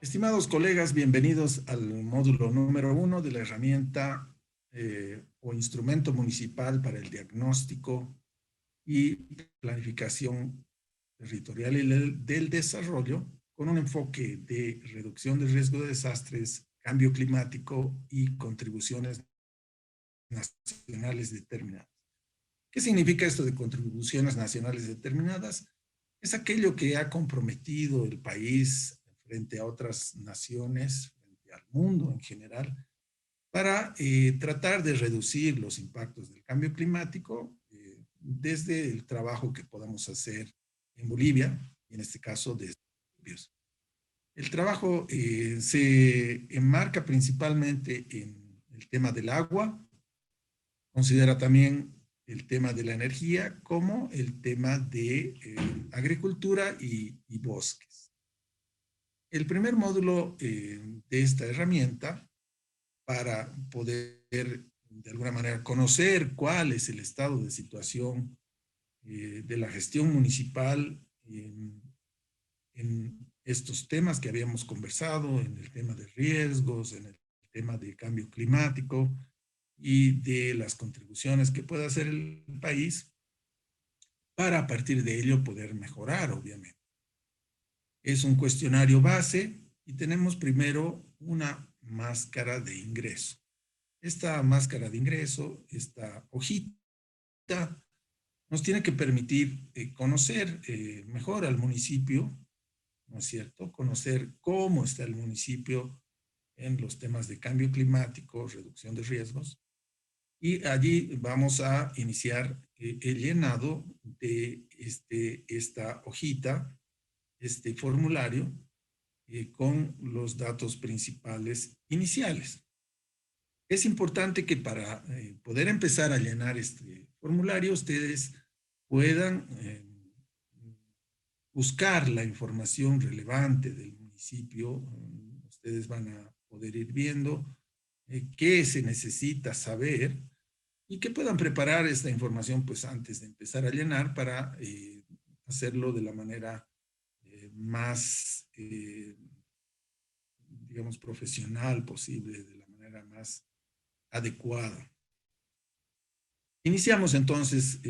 Estimados colegas, bienvenidos al módulo número 1 de la herramienta o instrumento municipal para el diagnóstico y planificación territorial y del desarrollo, con un enfoque de reducción del riesgo de desastres, cambio climático y contribuciones nacionales determinadas. ¿Qué significa esto de contribuciones nacionales determinadas? Es aquello que ha comprometido el país frente a otras naciones, frente al mundo en general, para tratar de reducir los impactos del cambio climático desde el trabajo que podamos hacer en Bolivia, y en este caso desde municipios. El trabajo se enmarca principalmente en el tema del agua, considera también el tema de la energía como el tema de agricultura y bosques. El primer módulo de esta herramienta, para poder de alguna manera conocer cuál es el estado de situación de la gestión municipal en estos temas que habíamos conversado, en el tema de riesgos, en el tema de cambio climático y de las contribuciones que pueda hacer el país para a partir de ello poder mejorar, obviamente. Es un cuestionario base y tenemos primero una máscara de ingreso. Esta máscara de ingreso, esta hojita, nos tiene que permitir conocer mejor al municipio, ¿no es cierto? Conocer cómo está el municipio en los temas de cambio climático, reducción de riesgos, y allí vamos a iniciar el llenado de esta hojita, este formulario, con los datos principales iniciales. Es importante que para poder empezar a llenar este formulario, ustedes puedan buscar la información relevante del municipio. Ustedes van a poder ir viendo qué se necesita saber y que puedan preparar esta información pues antes de empezar a llenar para hacerlo de la manera más, digamos, profesional posible, de la manera más adecuada. Iniciamos entonces,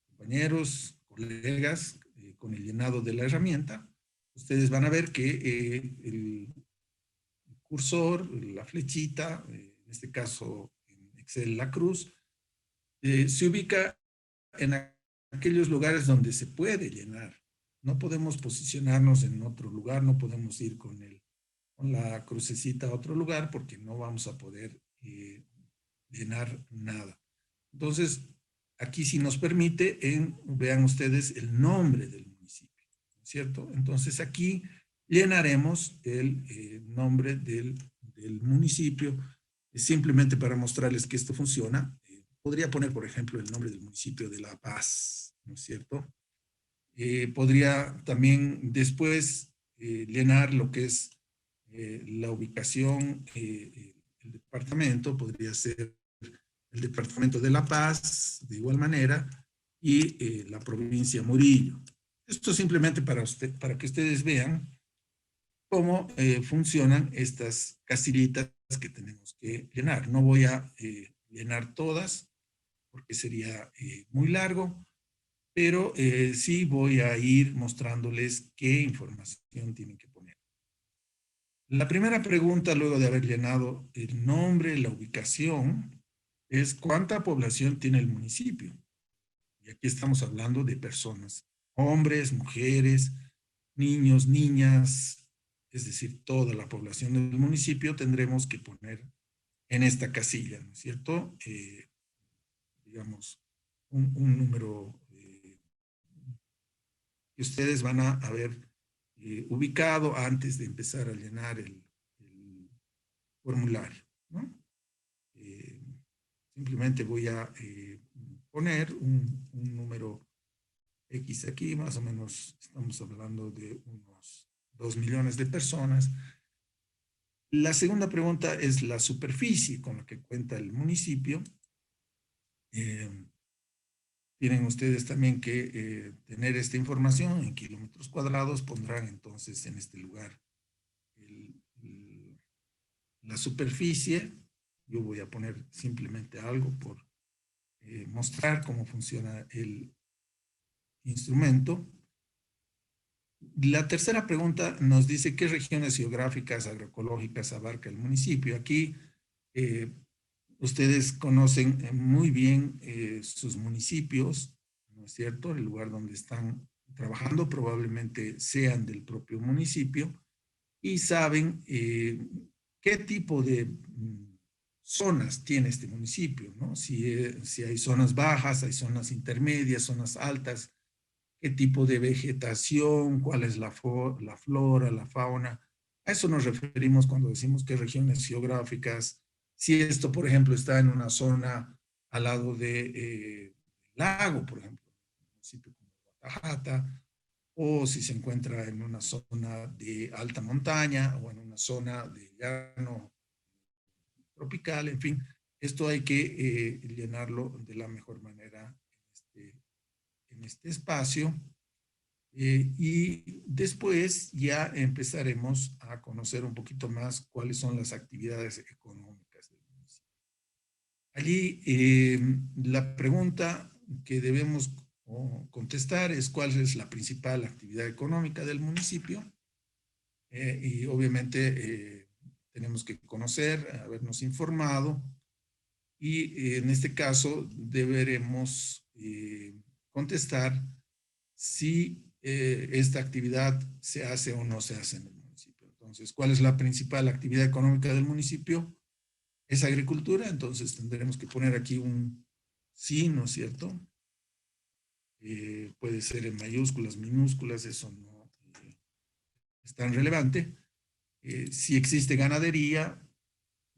compañeros, colegas, con el llenado de la herramienta. Ustedes van a ver que el cursor, la flechita, en este caso en Excel la cruz, se ubica en aquellos lugares donde se puede llenar. No podemos posicionarnos en otro lugar, no podemos ir con la crucecita a otro lugar porque no vamos a poder llenar nada. Entonces, aquí sí nos permite, vean ustedes el nombre del municipio, ¿cierto? Entonces aquí llenaremos el nombre del municipio, simplemente para mostrarles que esto funciona. Podría poner, por ejemplo, el nombre del municipio de La Paz, ¿no es cierto? Podría también después llenar lo que es la ubicación, el departamento, podría ser el departamento de La Paz, de igual manera, y la provincia Murillo. Esto simplemente para que ustedes vean cómo funcionan estas casillitas que tenemos que llenar. No voy a llenar todas porque sería muy largo, pero sí voy a ir mostrándoles qué información tienen que poner. La primera pregunta, luego de haber llenado el nombre, la ubicación, es ¿cuánta población tiene el municipio? Y aquí estamos hablando de personas, hombres, mujeres, niños, niñas, es decir, toda la población del municipio tendremos que poner en esta casilla, ¿no es cierto? Digamos, un número que ustedes van a haber ubicado antes de empezar a llenar el formulario, ¿no? Simplemente voy a poner un número X aquí, más o menos estamos hablando de unos 2 millones de personas. La segunda pregunta es la superficie con la que cuenta el municipio. Tienen ustedes también que tener esta información en kilómetros cuadrados, pondrán entonces en este lugar la superficie. Yo voy a poner simplemente algo por mostrar cómo funciona el instrumento. La tercera pregunta nos dice qué regiones geográficas agroecológicas abarca el municipio. Aquí ustedes conocen muy bien sus municipios, ¿no es cierto? El lugar donde están trabajando probablemente sean del propio municipio y saben qué tipo de zonas tiene este municipio, ¿no? Si hay zonas bajas, hay zonas intermedias, zonas altas, qué tipo de vegetación, cuál es la flora, la fauna. A eso nos referimos cuando decimos qué regiones geográficas. Si esto, por ejemplo, está en una zona al lado de lago, por ejemplo, un municipio como Guatajata, o si se encuentra en una zona de alta montaña o en una zona de llano tropical, en fin, esto hay que llenarlo de la mejor manera en este espacio. Y después ya empezaremos a conocer un poquito más cuáles son las actividades económicas del municipio. Allí la pregunta que debemos contestar es cuál es la principal actividad económica del municipio y obviamente tenemos que conocer, habernos informado y en este caso deberemos contestar si esta actividad se hace o no se hace en el municipio. Entonces, ¿cuál es la principal actividad económica del municipio? Es agricultura, entonces tendremos que poner aquí un sí, ¿no es cierto? Puede ser en mayúsculas, minúsculas, eso no es tan relevante. Si existe ganadería,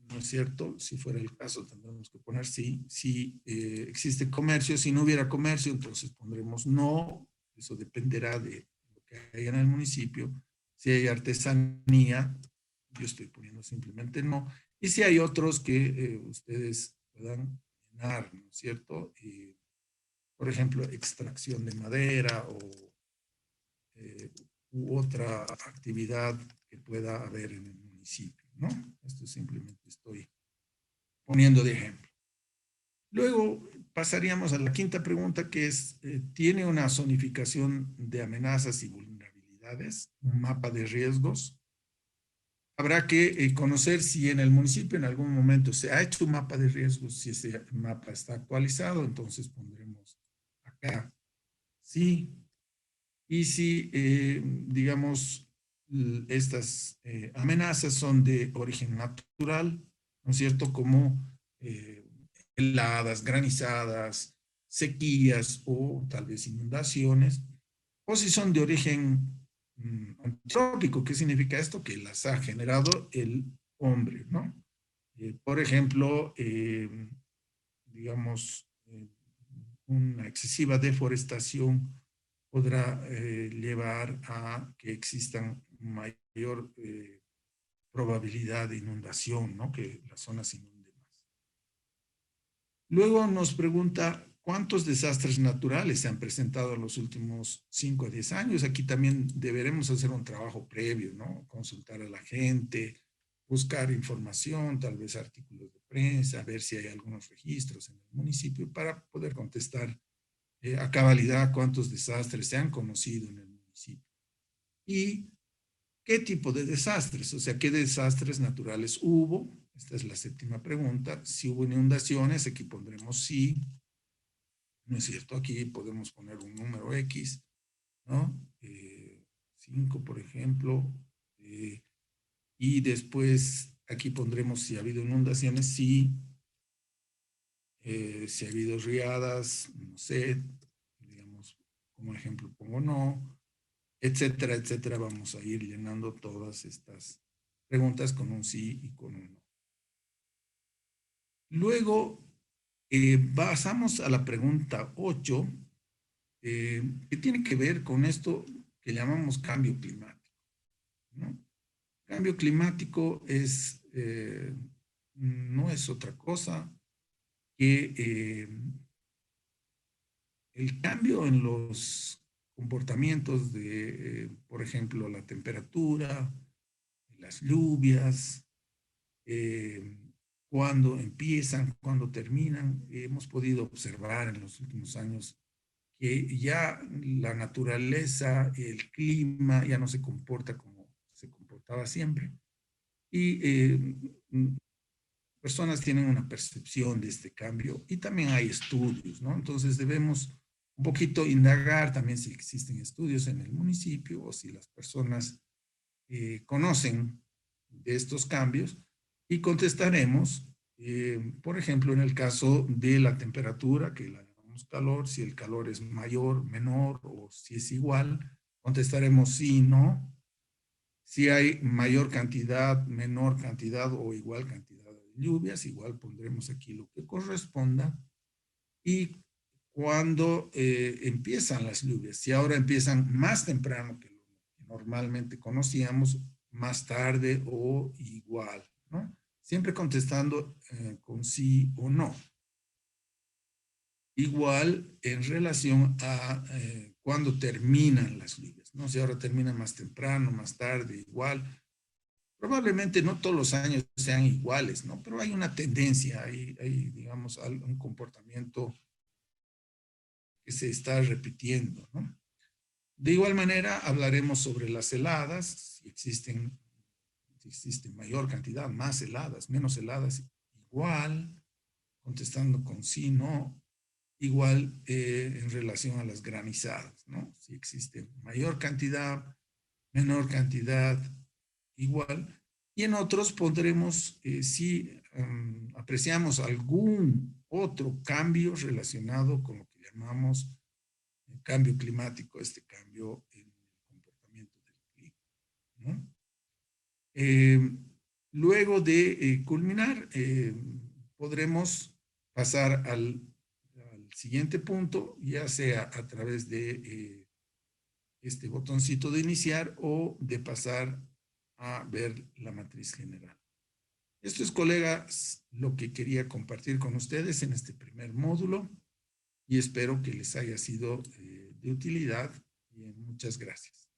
¿no es cierto? Si fuera el caso, tendremos que poner sí. Si existe comercio, si no hubiera comercio, entonces pondremos no. Eso dependerá de lo que haya en el municipio. Si hay artesanía, yo estoy poniendo simplemente no. Y si hay otros que ustedes puedan llenar, ¿no es cierto? Por ejemplo, extracción de madera o u otra actividad que pueda haber en el municipio, ¿no? Esto simplemente estoy poniendo de ejemplo. Luego pasaríamos a la quinta pregunta, que es, ¿tiene una zonificación de amenazas y vulnerabilidades? Un mapa de riesgos. Habrá que conocer si en el municipio en algún momento se ha hecho un mapa de riesgos, si ese mapa está actualizado, entonces pondremos acá sí. Y si, digamos, estas amenazas son de origen natural, ¿no es cierto? Como heladas, granizadas, sequías o tal vez inundaciones, o si son de origen antrópico. ¿Qué significa esto? Que las ha generado el hombre, ¿no? Por ejemplo, digamos, una excesiva deforestación podrá llevar a que existan mayor probabilidad de inundación, ¿no? Que las zonas se inunden más. Luego nos pregunta cuántos desastres naturales se han presentado en los últimos 5 a 10 años. Aquí también deberemos hacer un trabajo previo, ¿no? Consultar a la gente, buscar información, tal vez artículos de prensa, ver si hay algunos registros en el municipio para poder contestar a cabalidad cuántos desastres se han conocido en el municipio. Y qué tipo de desastres, o sea, qué desastres naturales hubo. Esta es la séptima pregunta. Si hubo inundaciones, aquí pondremos sí. ¿No es cierto? Aquí podemos poner un número X, ¿no? 5, por ejemplo. Y después aquí pondremos si ha habido inundaciones, sí. Si ha habido riadas, no sé, digamos, como ejemplo pongo no, etcétera, etcétera. Vamos a ir llenando todas estas preguntas con un sí y con un no. Luego pasamos a la pregunta 8, que tiene que ver con esto que llamamos cambio climático, ¿no? Cambio climático no es otra cosa que el cambio en los comportamientos de, por ejemplo, la temperatura, las lluvias, cuándo empiezan, cuándo terminan. Hemos podido observar en los últimos años que ya la naturaleza, el clima ya no se comporta como se comportaba siempre. Y personas tienen una percepción de este cambio y también hay estudios, ¿no? Entonces debemos un poquito indagar también si existen estudios en el municipio o si las personas conocen de estos cambios y contestaremos, por ejemplo, en el caso de la temperatura, que la llamamos calor, si el calor es mayor, menor o si es igual, contestaremos sí, no. Si hay mayor cantidad, menor cantidad o igual cantidad de lluvias, igual pondremos aquí lo que corresponda. Y cuando empiezan las lluvias, si ahora empiezan más temprano que lo que normalmente conocíamos, más tarde o igual, ¿no? Siempre contestando con sí o no. Igual en relación a cuando terminan las lluvias, ¿no? Si ahora terminan más temprano, más tarde, igual. Probablemente no todos los años sean iguales, ¿no? Pero hay una tendencia, hay digamos, un comportamiento que se está repitiendo, ¿no? De igual manera, hablaremos sobre las heladas, si existen mayor cantidad, más heladas, menos heladas, igual, contestando con sí, no, igual en relación a las granizadas, ¿no? Si existe mayor cantidad, menor cantidad, igual. Y en otros podremos, si apreciamos algún otro cambio relacionado con lo que llamamos el cambio climático, este cambio en el comportamiento del clima, ¿no? Luego de culminar, podremos pasar al siguiente punto, ya sea a través de este botoncito de iniciar o de pasar a ver la matriz general. Esto es, colegas, lo que quería compartir con ustedes en este primer módulo y espero que les haya sido de utilidad. Bien, muchas gracias.